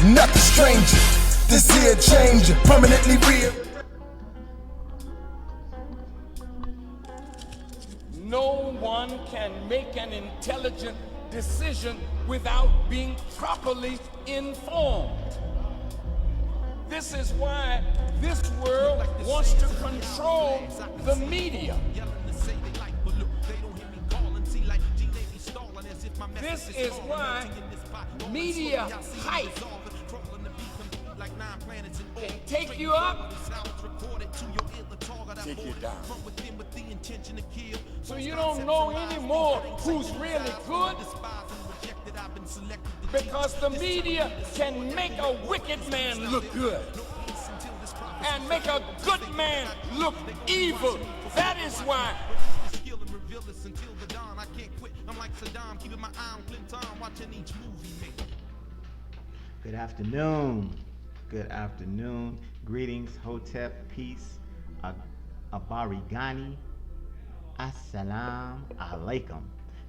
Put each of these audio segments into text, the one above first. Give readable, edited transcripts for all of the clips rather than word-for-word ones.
not the stranger. This here change, permanently real. No one can make an intelligent decision without being properly informed. This is why this world wants to control the media. This is why media hype can take you up, take you down. So you don't know anymore who's really good, because the media can make a wicked man look good and make a good man look evil. That is why. Good afternoon. Good afternoon. Greetings, Hotep, peace, Abarigani, Assalamu alaikum.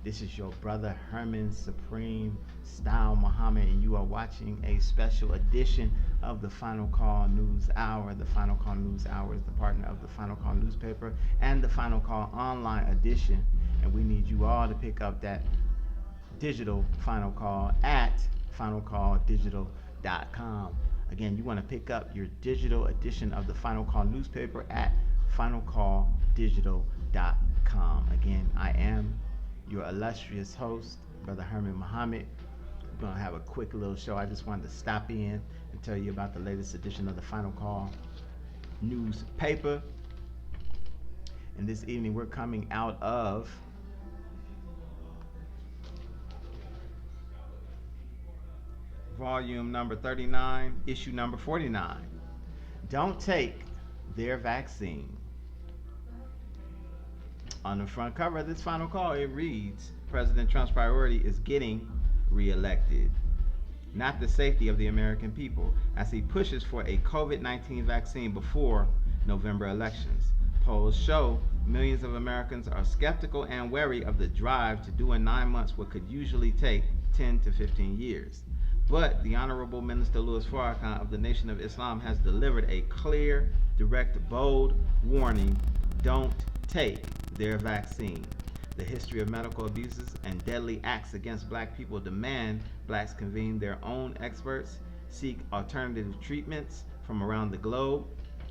This is your brother Herman Supreme Style Muhammad, and you are watching a special edition of the Final Call News Hour. The Final Call News Hour is the partner of the Final Call newspaper and the Final Call online edition, and we need you all to pick up that digital Final Call at finalcalldigital.com. Again, you want to pick up your digital edition of the Final Call newspaper at finalcalldigital.com. Again, I am your illustrious host, Brother Herman Muhammad. We're going to have a quick little show. I just wanted to stop in and tell you about the latest edition of the Final Call newspaper. And this evening we're coming out of volume number 39, issue number 49. Don't take their vaccine. On the front cover of this Final Call, it reads, President Trump's priority is getting reelected, not the safety of the American people, as he pushes for a COVID-19 vaccine before November elections. Polls show millions of Americans are skeptical and wary of the drive to do in 9 months what could usually take 10 to 15 years. But the Honorable Minister Louis Farrakhan of the Nation of Islam has delivered a clear, direct, bold warning: don't take their vaccine. The history of medical abuses and deadly acts against black people demand blacks convene their own experts, seek alternative treatments from around the globe,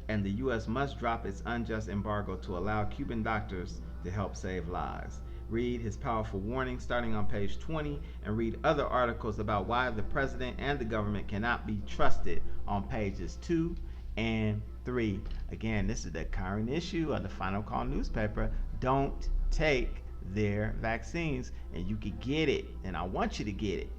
and the U.S. must drop its unjust embargo to allow Cuban doctors to help save lives. Read his powerful warning starting on page 20, and read other articles about why the president and the government cannot be trusted on pages 2 and 3. Again, this is the current issue of the Final Call newspaper. Don't take their vaccines, and you can get it, and I want you to get it,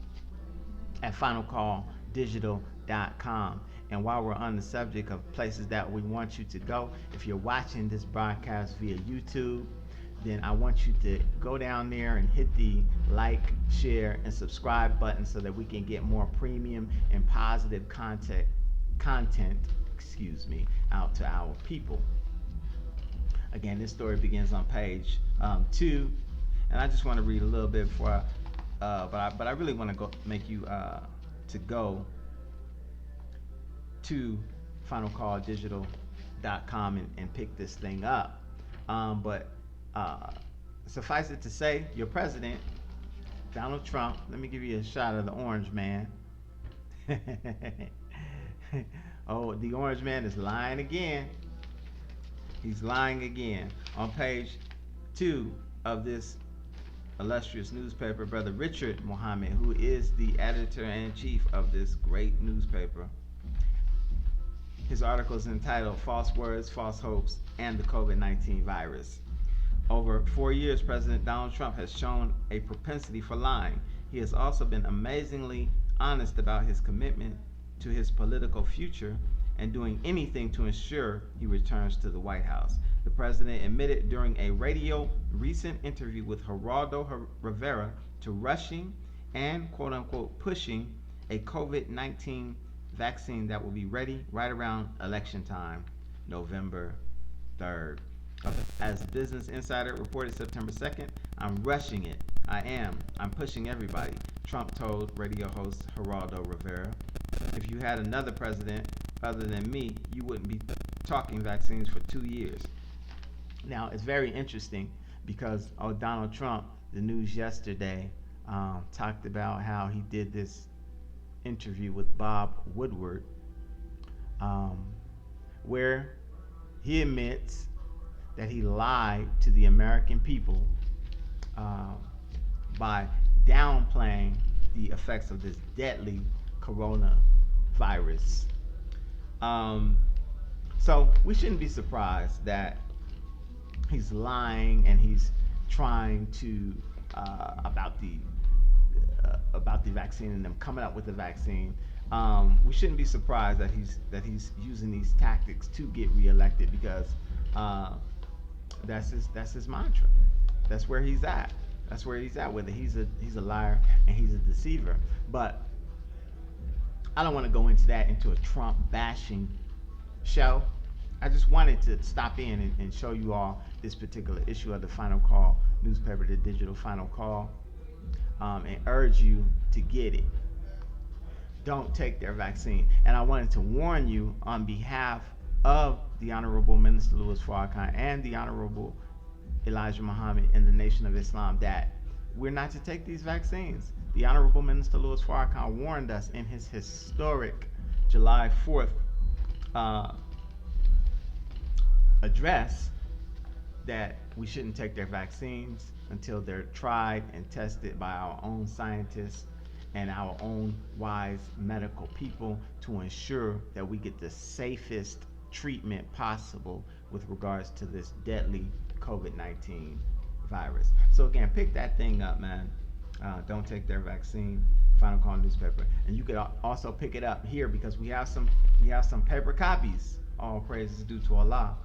at finalcalldigital.com. And while we're on the subject of places that we want you to go, if you're watching this broadcast via YouTube, then I want you to go down there and hit the like, share, and subscribe button so that we can get more premium and positive content out to our people. Again, this story begins on page 2, and I just want to read a little bit before, but I really want to make you to go to finalcalldigital.com and pick this thing up. But suffice it to say, your president, Donald Trump, let me give you a shot of the orange man. Oh, the orange man is lying again. He's lying again. On page 2 of this illustrious newspaper, Brother Richard Muhammad, who is the editor-in-chief of this great newspaper, his article is entitled False Words, False Hopes, and the COVID-19 Virus. Over 4 years, President Donald Trump has shown a propensity for lying. He has also been amazingly honest about his commitment to his political future and doing anything to ensure he returns to the White House. The president admitted during a radio recent interview with Geraldo Rivera to rushing and quote-unquote pushing a COVID-19 vaccine that will be ready right around election time, November 3rd. As Business Insider reported September 2nd, I'm rushing it. I'm pushing everybody, Trump told radio host Geraldo Rivera. if you had another president other than me, you wouldn't be talking vaccines for 2 years. Now, it's very interesting because Donald Trump, the news yesterday, talked about how he did this interview with Bob Woodward, where he admits that he lied to the American people by downplaying the effects of this deadly coronavirus. So we shouldn't be surprised that he's lying and he's trying to about the vaccine and them coming up with the vaccine. We shouldn't be surprised that he's using these tactics to get reelected, because that's his mantra. That's where he's at. That's where he's at with it. He's a liar and he's a deceiver. But I don't want to go into a Trump bashing show. I just wanted to stop in and show you all this particular issue of the Final Call newspaper, the digital Final Call, and urge you to get it. Don't take their vaccine. And I wanted to warn you on behalf of the Honorable Minister Louis Farrakhan and the Honorable Elijah Muhammad in the Nation of Islam that we're not to take these vaccines. The Honorable Minister Louis Farrakhan warned us in his historic July 4th address that we shouldn't take their vaccines until they're tried and tested by our own scientists and our own wise medical people to ensure that we get the safest treatment possible with regards to this deadly COVID-19 virus. So again, pick that thing up, man. Don't take their vaccine. Final Call newspaper, and you could also pick it up here because we have some paper copies. All praises due to Allah.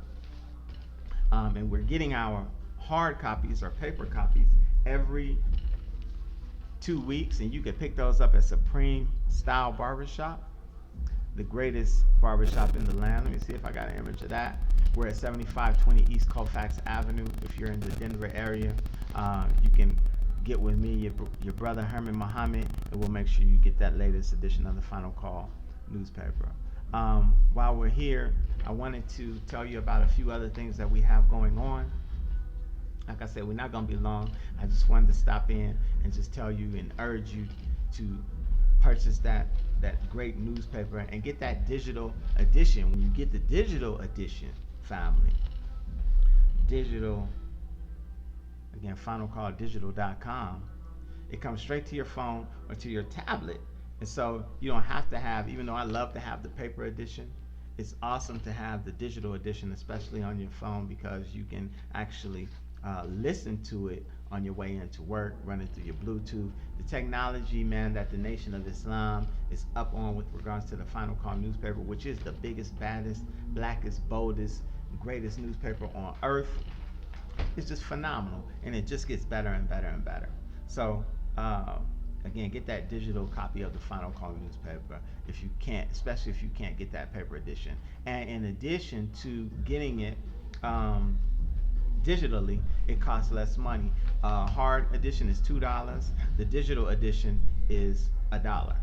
And we're getting our hard copies or paper copies every 2 weeks, and you can pick those up at Supreme Style Barbershop, the greatest barbershop in the land. Let me see if I got an image of that. We're at 7520 East Colfax Avenue. If you're in the Denver area, you can get with me, your brother Herman Muhammad, and we'll make sure you get that latest edition of the Final Call newspaper. While we're here, I wanted to tell you about a few other things that we have going on. Like I said, we're not going to be long. I just wanted to stop in and just tell you and urge you to purchase that great newspaper and get that digital edition. When you get the digital edition, family, digital, again, finalcalldigital.com, it comes straight to your phone or to your tablet. And so you don't have to have, even though I love to have the paper edition, it's awesome to have the digital edition, especially on your phone, because you can actually listen to it on your way into work, running through your Bluetooth. The technology, man, that the Nation of Islam is up on with regards to the Final Call newspaper, which is the biggest, baddest, blackest, boldest, greatest newspaper on earth, it's just phenomenal, and it just gets better and better and better. So again, get that digital copy of the Final Call newspaper if you can't, especially if you can't get that paper edition. And in addition to getting it digitally, it costs less money. Hard edition is $2. The digital edition is $1.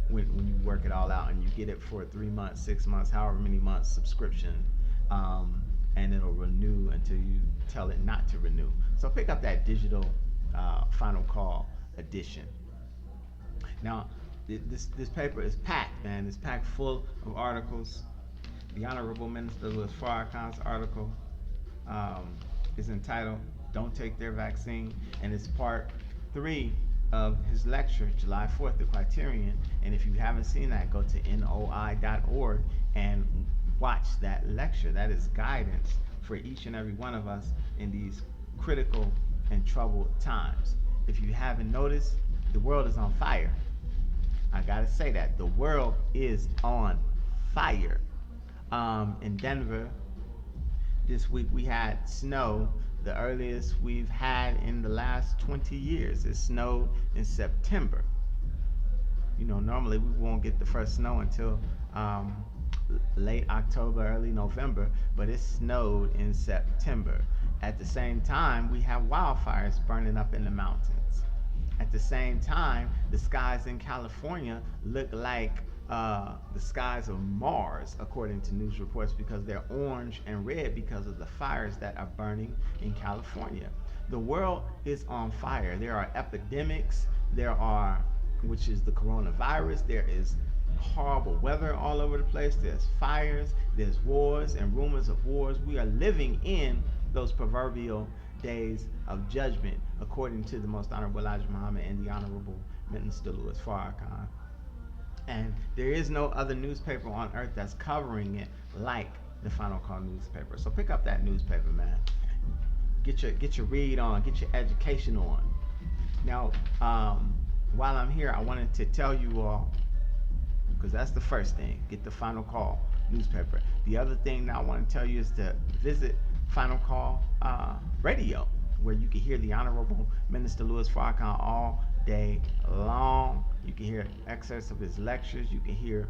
When you work it all out, and you get it for 3 months, 6 months, however many months subscription, and it'll renew until you tell it not to renew. So pick up that digital Final Call edition. Now, this paper is packed, man. It's packed full of articles. The Honorable Minister Louis Farrakhan's article is entitled "Don't Take Their Vaccine," and it's part 3 of his lecture, July 4th, The Criterion. And if you haven't seen that, go to noi.org and watch that lecture. That is guidance for each and every one of us in these critical and troubled times. If you haven't noticed, the world is on fire. I gotta say that. The world is on fire. In Denver, this week we had snow, the earliest we've had in the last 20 years. It snowed in September. You know, normally we won't get the first snow until late October, early November, but it snowed in September. At the same time, we have wildfires burning up in the mountains. At the same time, the skies in California look like the skies of Mars, according to news reports, because they're orange and red because of the fires that are burning in California. The world is on fire. There are epidemics. Which is the coronavirus. There is horrible weather all over the place. There's fires. There's wars and rumors of wars. We are living in those proverbial days of judgment, according to the Most Honorable Elijah Muhammad and the Honorable Minister Louis Farrakhan. And there is no other newspaper on earth that's covering it like the Final Call newspaper. So pick up that newspaper, man. Get your read on, get your education on. Now, while I'm here, I wanted to tell you all, because that's the first thing, get the Final Call newspaper. The other thing that I want to tell you is to visit Final Call radio, where you can hear the Honorable Minister Louis Farrakhan all day long. You can hear excerpts of his lectures. You can hear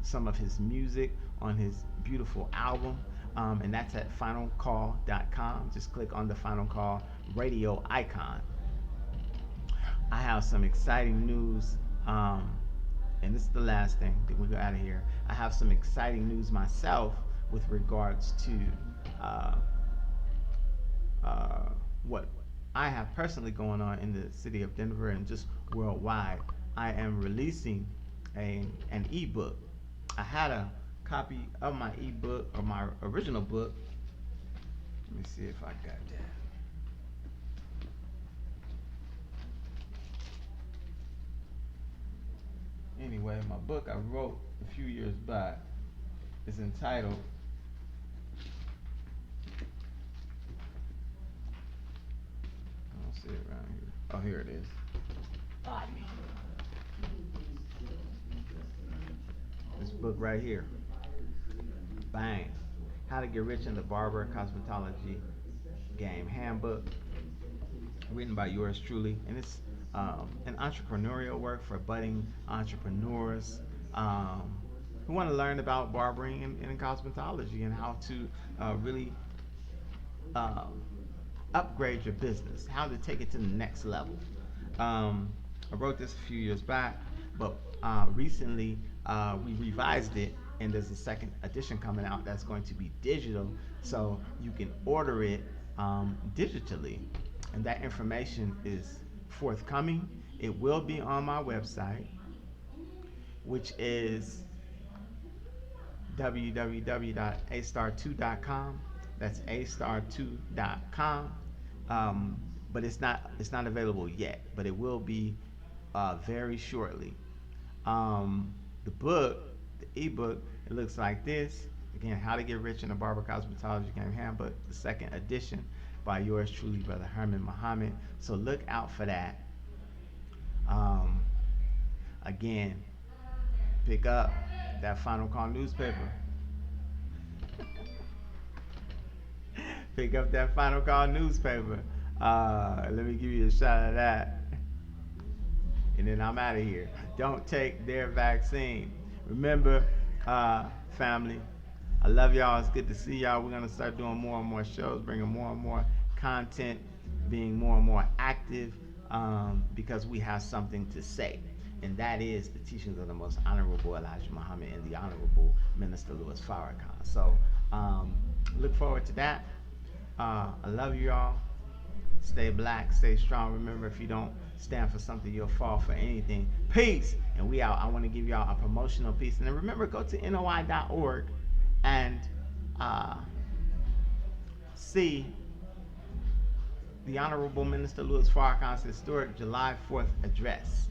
some of his music on his beautiful album, and that's at finalcall.com. Just click on the Final Call radio icon. I have some exciting news, and this is the last thing that we go out of here. I have some exciting news myself with regards to what I have personally going on in the city of Denver and just worldwide. I am releasing an ebook. I had a copy of my ebook, or my original book. Let me see if I got that. Anyway, my book I wrote a few years back is entitled I don't see it around here. Oh, here it is. This book right here. Bang. How to Get Rich in the Barber Cosmetology Game Handbook. Written by yours truly. And it's an entrepreneurial work for budding entrepreneurs who want to learn about barbering and cosmetology and how to really upgrade your business, how to take it to the next level. I wrote this a few years back, but recently we revised it, and there's a second edition coming out that's going to be digital, so you can order it digitally, and that information is forthcoming. It will be on my website, which is www.astar2.com. That's astar2.com. But it's not available yet, but it will be very shortly. The book, the ebook, it looks like this. Again, How to Get Rich in a Barber Cosmetology Game Handbook, the second edition, by yours truly, Brother Herman Muhammad. So look out for that. Again, pick up that Final Call newspaper. Pick up that Final Call newspaper. Let me give you a shot of that. And then I'm out of here. Don't take their vaccine. Remember, family, I love y'all. It's good to see y'all. We're going to start doing more and more shows, bringing more and more content, being more and more active, because we have something to say. And that is the teachings of the Most Honorable Elijah Muhammad and the Honorable Minister Louis Farrakhan. So look forward to that. I love you all. Stay black, stay strong. Remember, if you don't stand for something, you'll fall for anything. Peace. And we out. I want to give y'all a promotional piece. And then remember, go to NOI.org and see the Honorable Minister Louis Farrakhan's historic July 4th address.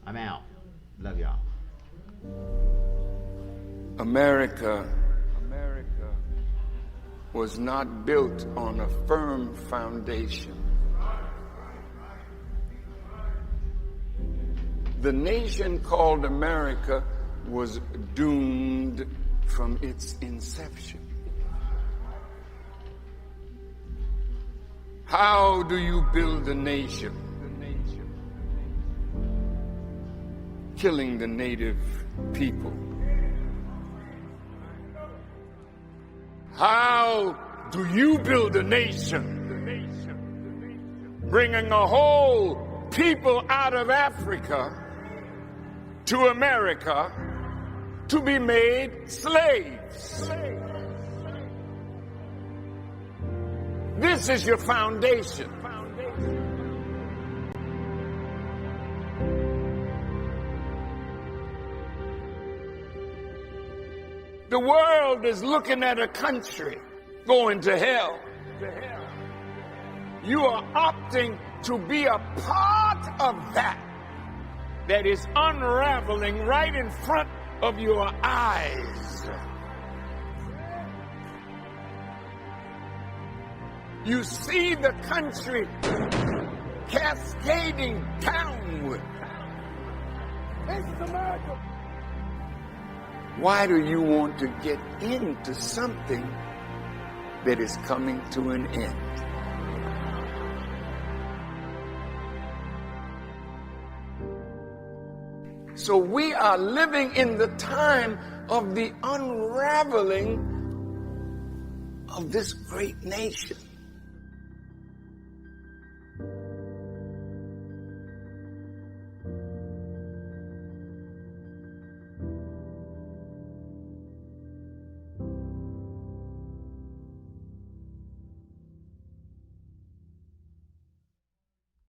I'm out. Love y'all. America was not built on a firm foundation. The nation called America was doomed from its inception. How do you build a nation? Killing the native people. How do you build a nation? bringing a whole people out of Africa to America to be made slaves. This is your foundation. The world is looking at a country going to hell. You are opting to be a part of that is unraveling right in front of your eyes. You see the country cascading downward. Why do you want to get into something that is coming to an end? So we are living in the time of the unraveling of this great nation.